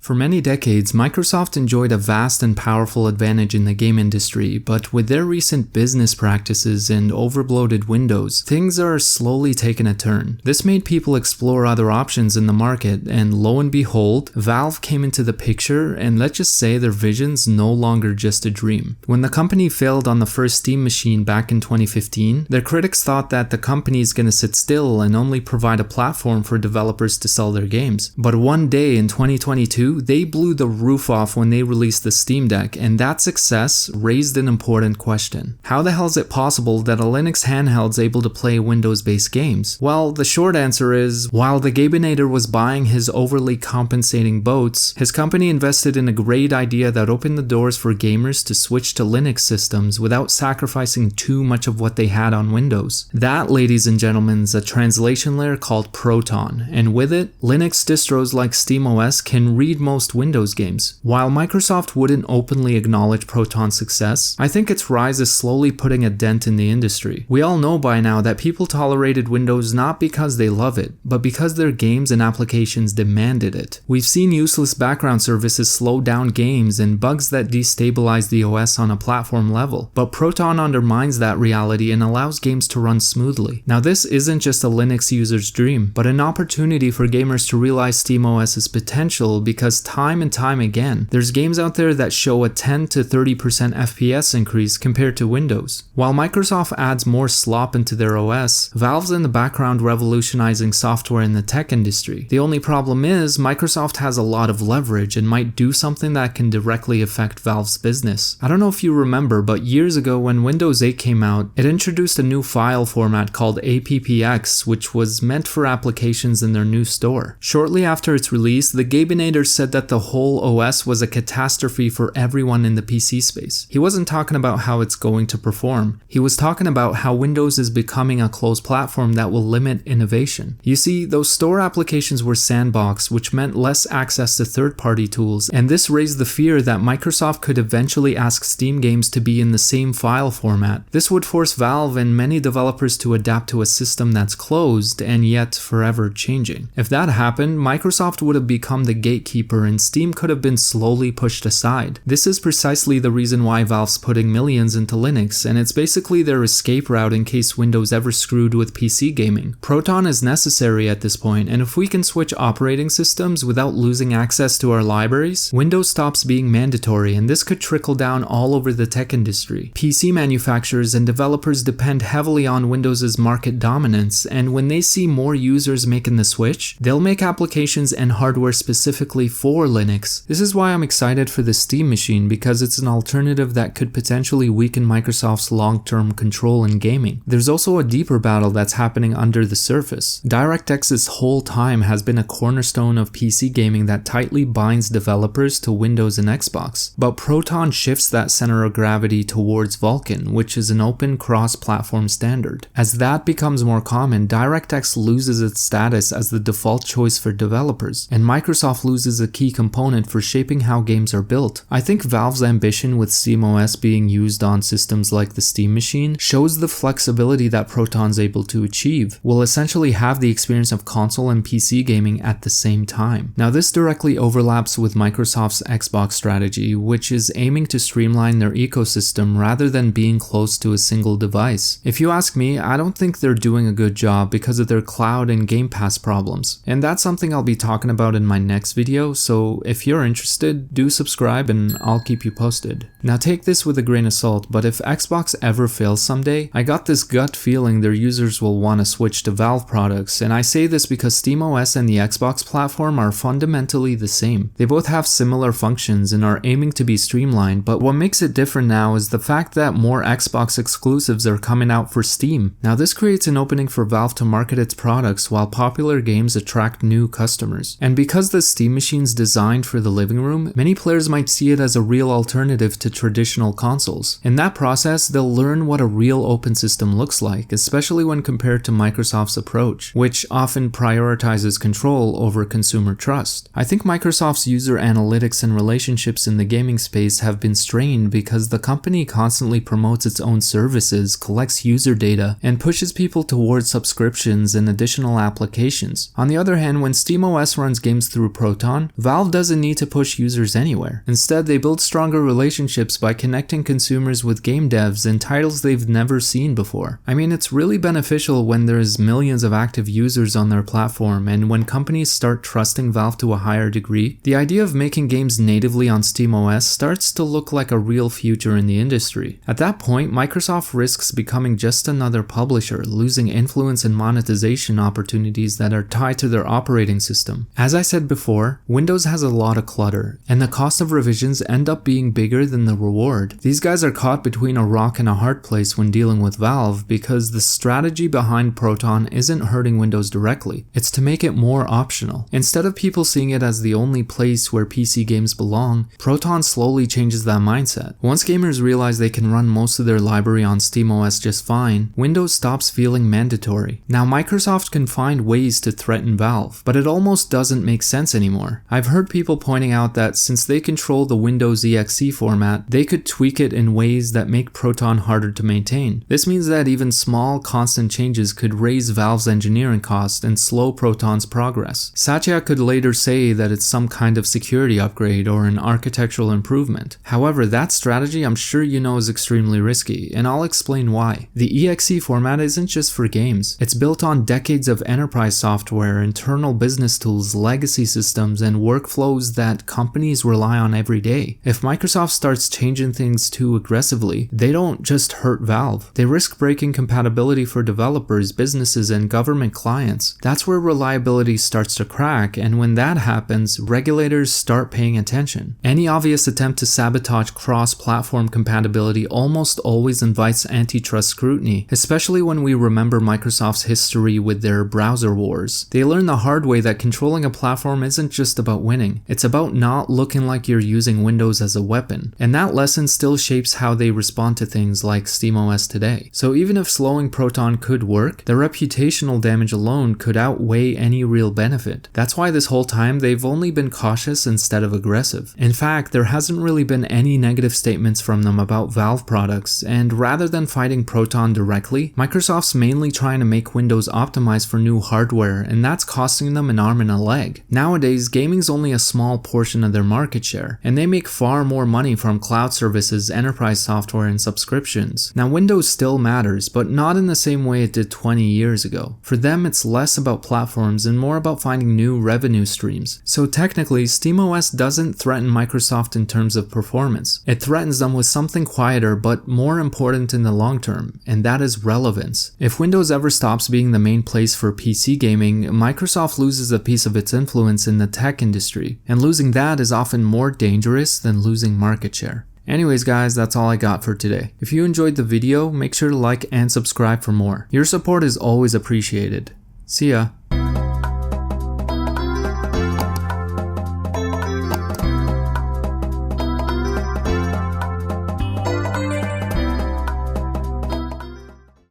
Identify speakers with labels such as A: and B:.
A: For many decades, Microsoft enjoyed a vast and powerful advantage in the game industry, but with their recent business practices and overbloated Windows, things are slowly taking a turn. This made people explore other options in the market, and lo and behold, Valve came into the picture, and let's just say their vision's no longer just a dream. When the company failed on the first Steam machine back in 2015, their critics thought that the company is going to sit still and only provide a platform for developers to sell their games. But one day in 2022, they blew the roof off when they released the Steam Deck, and that success raised an important question. How the hell is it possible that a Linux handheld's able to play Windows-based games? Well, the short answer is, while the Gabenator was buying his overly compensating boats, his company invested in a great idea that opened the doors for gamers to switch to Linux systems without sacrificing too much of what they had on Windows. That, ladies and gentlemen, is a translation layer called Proton, and with it, Linux distros like SteamOS can read most Windows games. While Microsoft wouldn't openly acknowledge Proton's success, I think its rise is slowly putting a dent in the industry. We all know by now that people tolerated Windows not because they love it, but because their games and applications demanded it. We've seen useless background services slow down games and bugs that destabilize the OS on a platform level, but Proton undermines that reality and allows games to run smoothly. Now this isn't just a Linux user's dream, but an opportunity for gamers to realize SteamOS's potential, because time and time again, there's games out there that show a 10 to 30% FPS increase compared to Windows. While Microsoft adds more slop into their OS, Valve's in the background revolutionizing software in the tech industry. The only problem is, Microsoft has a lot of leverage and might do something that can directly affect Valve's business. I don't know if you remember, but years ago when Windows 8 came out, it introduced a new file format called APPX, which was meant for applications in their new store. Shortly after its release, the Gabenator said that the whole OS was a catastrophe for everyone in the PC space. He wasn't talking about how it's going to perform. He was talking about how Windows is becoming a closed platform that will limit innovation. You see, those store applications were sandboxed, which meant less access to third-party tools, and this raised the fear that Microsoft could eventually ask Steam games to be in the same file format. This would force Valve and many developers to adapt to a system that's closed and yet forever changing. If that happened, Microsoft would have become the gatekeeper and Steam could have been slowly pushed aside. This is precisely the reason why Valve's putting millions into Linux, and it's basically their escape route in case Windows ever screwed with PC gaming. Proton is necessary at this point, and if we can switch operating systems without losing access to our libraries, Windows stops being mandatory, and this could trickle down all over the tech industry. PC manufacturers and developers depend heavily on Windows's market dominance, and when they see more users making the switch, they'll make applications and hardware specifically for Linux. This is why I'm excited for the Steam machine, because it's an alternative that could potentially weaken Microsoft's long-term control in gaming. There's also a deeper battle that's happening under the surface. DirectX's whole time has been a cornerstone of PC gaming that tightly binds developers to Windows and Xbox, but Proton shifts that center of gravity towards Vulkan, which is an open cross-platform standard. As that becomes more common, DirectX loses its status as the default choice for developers, and Microsoft loses a key component for shaping how games are built. I think Valve's ambition with SteamOS being used on systems like the Steam machine shows the flexibility that Proton's able to achieve. We'll essentially have the experience of console and PC gaming at the same time. Now this directly overlaps with Microsoft's Xbox strategy, which is aiming to streamline their ecosystem rather than being close to a single device. If you ask me, I don't think they're doing a good job because of their cloud and Game Pass problems, and that's something I'll be talking about in my next video, so if you're interested, do subscribe and I'll keep you posted. Now take this with a grain of salt, but if Xbox ever fails someday, I got this gut feeling their users will want to switch to Valve products, and I say this because SteamOS and the Xbox platform are fundamentally the same. They both have similar functions and are aiming to be streamlined, but what makes it different now is the fact that more Xbox exclusives are coming out for Steam. Now this creates an opening for Valve to market its products while popular games attract new customers. And because the Steam machine's designed for the living room, many players might see it as a real alternative to traditional consoles. In that process, they'll learn what a real open system looks like, especially when compared to Microsoft's approach, which often prioritizes control over consumer trust. I think Microsoft's user analytics and relationships in the gaming space have been strained because the company constantly promotes its own services, collects user data, and pushes people towards subscriptions and additional applications. On the other hand, when SteamOS runs games through Proton, Valve doesn't need to push users anywhere. Instead, they build stronger relationships by connecting consumers with game devs and titles they've never seen before. I mean, it's really beneficial when there's millions of active users on their platform, and when companies start trusting Valve to a higher degree, the idea of making games natively on SteamOS starts to look like a real future in the industry. At that point, Microsoft risks becoming just another publisher, losing influence and monetization opportunities that are tied to their operating system. As I said before, Windows has a lot of clutter, and the cost of revisions end up being bigger than the reward. These guys are caught between a rock and a hard place when dealing with Valve because the strategy behind Proton isn't hurting Windows directly, it's to make it more optional. Instead of people seeing it as the only place where PC games belong, Proton slowly changes that mindset. Once gamers realize they can run most of their library on SteamOS just fine, Windows stops feeling mandatory. Now Microsoft can find ways to threaten Valve, but it almost doesn't make sense anymore. I've heard people pointing out that since they control the Windows exe format, they could tweak it in ways that make Proton harder to maintain. This means that even small, constant changes could raise Valve's engineering cost and slow Proton's progress. Satya could later say that it's some kind of security upgrade or an architectural improvement. However, that strategy I'm sure you know is extremely risky, and I'll explain why. The exe format isn't just for games. It's built on decades of enterprise software, internal business tools, legacy systems, and workflows that companies rely on every day. If Microsoft starts changing things too aggressively, they don't just hurt Valve. They risk breaking compatibility for developers, businesses, and government clients. That's where reliability starts to crack, and when that happens, regulators start paying attention. Any obvious attempt to sabotage cross-platform compatibility almost always invites antitrust scrutiny, especially when we remember Microsoft's history with their browser wars. They learned the hard way that controlling a platform isn't just about winning, it's about not looking like you're using Windows as a weapon, and that lesson still shapes how they respond to things like SteamOS today. So even if slowing Proton could work, the reputational damage alone could outweigh any real benefit. That's why this whole time they've only been cautious instead of aggressive. In fact, there hasn't really been any negative statements from them about Valve products, and rather than fighting Proton directly, Microsoft's mainly trying to make Windows optimized for new hardware, and that's costing them an arm and a leg. Nowadays, gaming's only a small portion of their market share, and they make far more money from cloud services, enterprise software, and subscriptions. Now, Windows still matters, but not in the same way it did 20 years ago. For them, it's less about platforms and more about finding new revenue streams. So technically, SteamOS doesn't threaten Microsoft in terms of performance. It threatens them with something quieter but more important in the long term, and that is relevance. If Windows ever stops being the main place for PC gaming, Microsoft loses a piece of its influence in the tech industry, and losing that is often more dangerous than losing market share. Anyways guys, that's all I got for today. If you enjoyed the video, make sure to like and subscribe for more. Your support is always appreciated. See ya.